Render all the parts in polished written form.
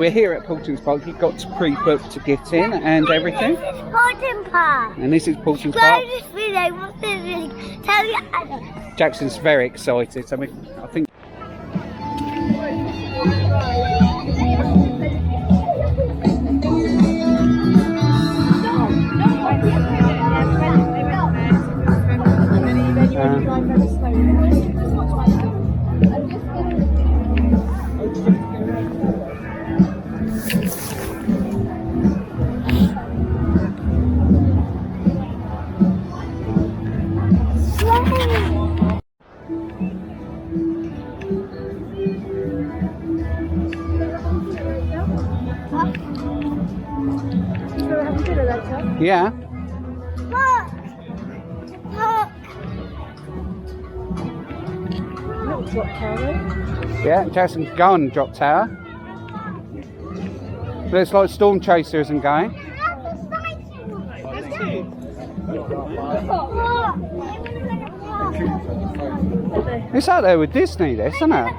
We're here at Paultons Park. You've got to pre-book to get in and everything. This is Paultons Park. And this is Paultons Park. This video, what's this? Tell you. Jackson's very excited. So I think. Yeah. Look. Drop tower. Yeah, Jackson can go on the drop tower. Looks like Storm Chaser isn't going. It's out there with Disney, this, isn't it?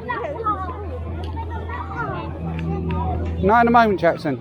Not in a moment, Jackson.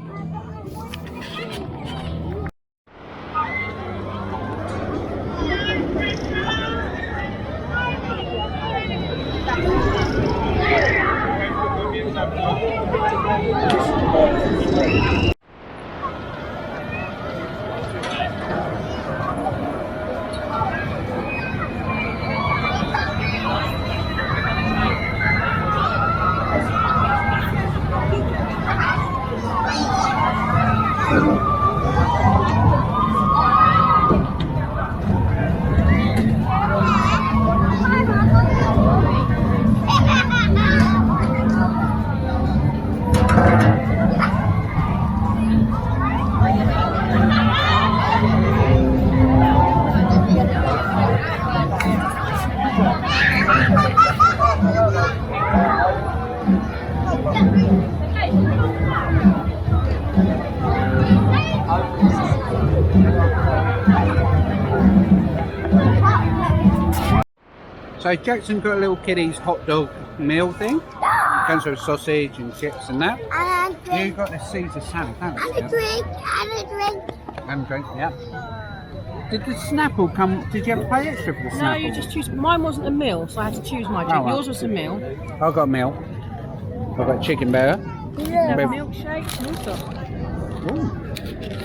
So Jackson got a little kiddie's hot dog meal thing. Comes with sausage and chips and that. And a You drink. got the Caesar salad, haven't you? And a drink. And a drink. And drink, yeah. Did the Snapple come? Did you have to pay extra for the Snapple? No, you just choose. Mine wasn't a meal, so I had to choose my drink. Oh, right. Yours was a meal. I got a meal. I got chicken burger. Yeah. Bev- Milkshakes and all sorts. Ooh.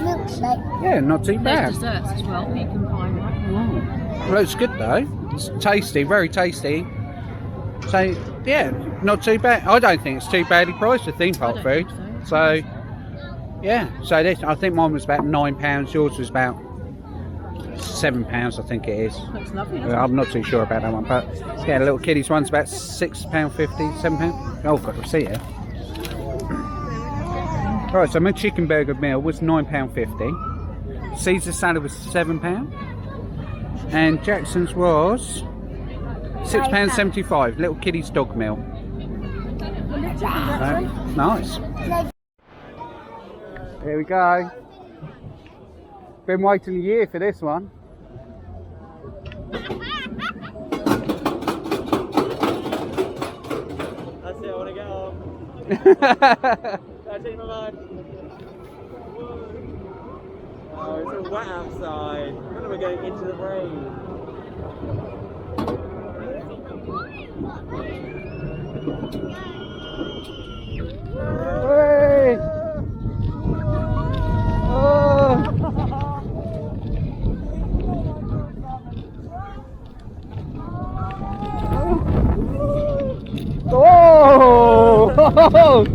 Milkshake. Yeah, not too There's bad. desserts as well that you can buy, right? Ooh. Looks good though. It's tasty, very tasty. So yeah, not too bad. I don't think it's too badly priced for theme park I food. don't think So yeah, so this I think mine was about £9. Yours was about £7. I think it is. Looks lovely, doesn't it? I'm not too sure about that one, but yeah, the little kiddies one's about £6.50, £7. Oh, I've got to see it. Right, so my chicken burger meal was £9.50. Caesar salad was £7, and Jackson's was £6.75. Little kiddies dog meal. Nice. Here we go. Been waiting a year for this one. That's it, I want to get on. That's it, my man. Oh, it's all wet outside. When are we going into the rain? Hey! Oh! Oh!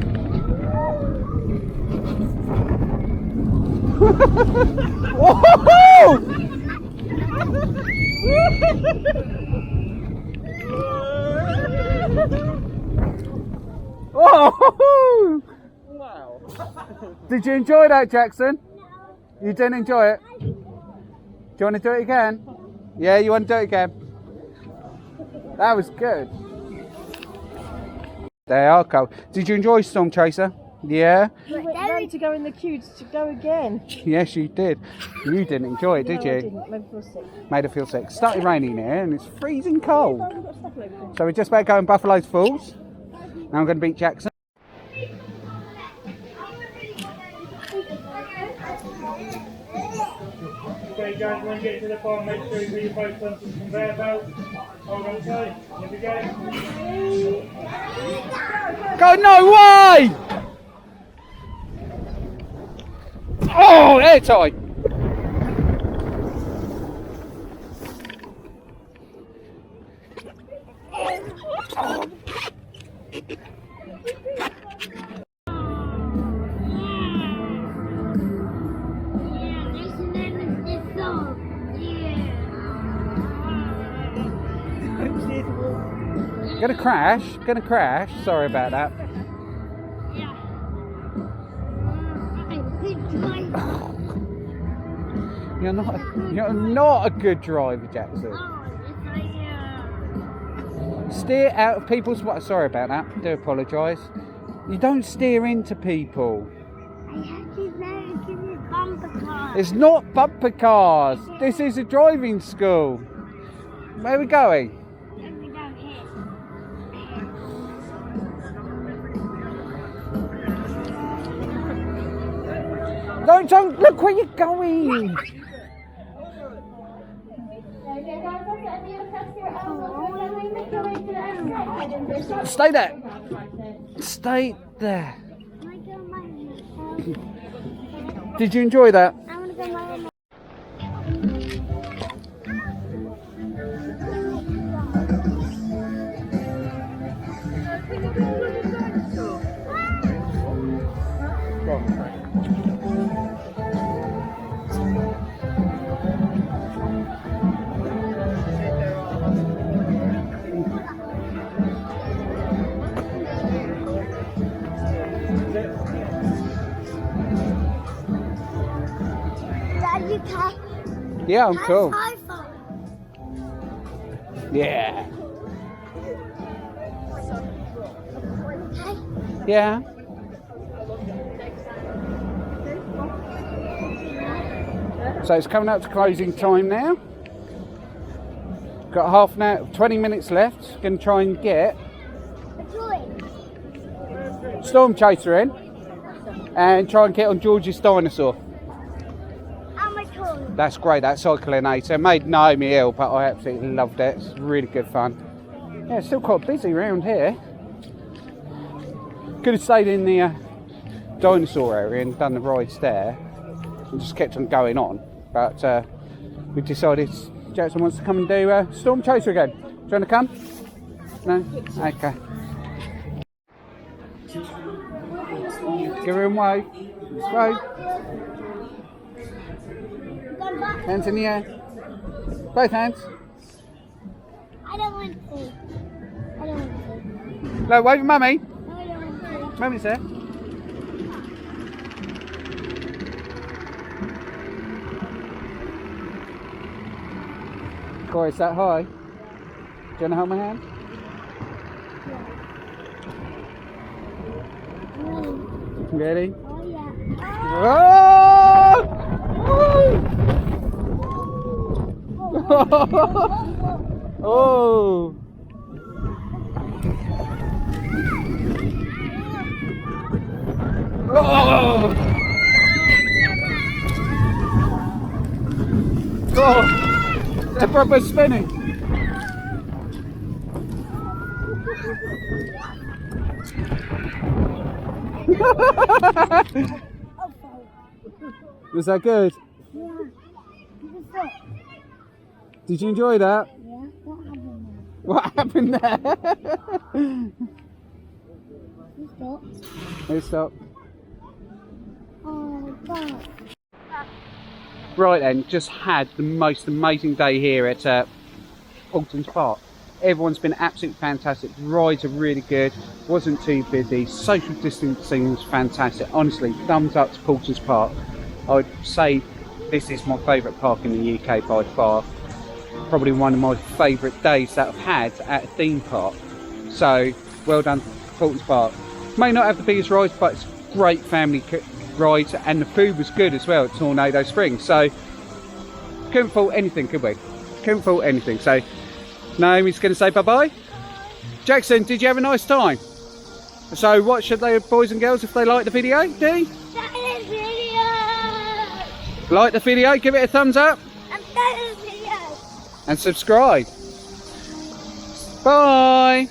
Oh! Wow. Did you enjoy that, Jackson? You didn't enjoy it? Do you want to do it again? Yeah, you want to do it again? That was good. They are cold. Did you enjoy Storm Chaser? Yeah? You went ready to go in the queue to go again. Yes, you did. You didn't enjoy it, did No, I you? didn't. Made me feel sick. Made her feel sick. Started raining here and it's freezing cold. I've got stuff over. So we're just about going Buffalo's Falls. Now I'm going to beat Jackson. Okay guys, when you get to the farm, make sure you put your boats on some conveyor belts. Hold on tight. Here we go. Go, no way! Oh, airtight! Gonna crash. Sorry about that. You're not a good driver, Jackson. Steer out of people's way. Sorry about that. I do apologise. You don't steer into people. It's not bumper cars. This is a driving school. Where are we going? Don't look where you're going. Stay there. Stay there. Did you enjoy that? Yeah, I'm cool. Yeah. Yeah. So it's coming up to closing time now. Got half an hour, 20 minutes left. Going to try and get Storm Chaser in and try and get on George's dinosaur. That's great, that cycling aid. So it made Naomi ill, but I absolutely loved it. It's really good fun. Yeah, it's still quite busy around here. Could have stayed in the dinosaur area and done the rides there and just kept on going on. But we decided Jackson wants to come and do Storm Chaser again. Do you want to come? No? Okay. Give her a wave. Wave. Hands in the air. Both hands. I don't want to. No, wave at Mummy. No, I don't want to. Mummy's there. Corey, it's that high. Do you want to hold my hand? Ready? Oh, yeah. Oh! Oh! Oh! Oh! They're proper spinning. Was that good? Yeah. Did you enjoy that? Yeah. What happened there? What happened there? You stopped. Who stopped? Oh, God. Right then, just had the most amazing day here at Paultons Park. Everyone's been absolutely fantastic. Rides are really good. Wasn't too busy. Social distancing was fantastic. Honestly, thumbs up to Paultons Park. I would say this is my favourite park in the UK by far. Probably one of my favourite days that I've had at a theme park. So, well done, Paultons Park. May not have the biggest rides, but it's great family rides, and the food was good as well at Tornado Springs. So, couldn't fault anything, could we? Couldn't fault anything. So, Naomi's going to say bye-bye. Jackson, did you have a nice time? So, what should they, boys and girls, if they like the video, do? Share this video! Like the video, give it a thumbs up, I'm done with the video. and subscribe. Bye.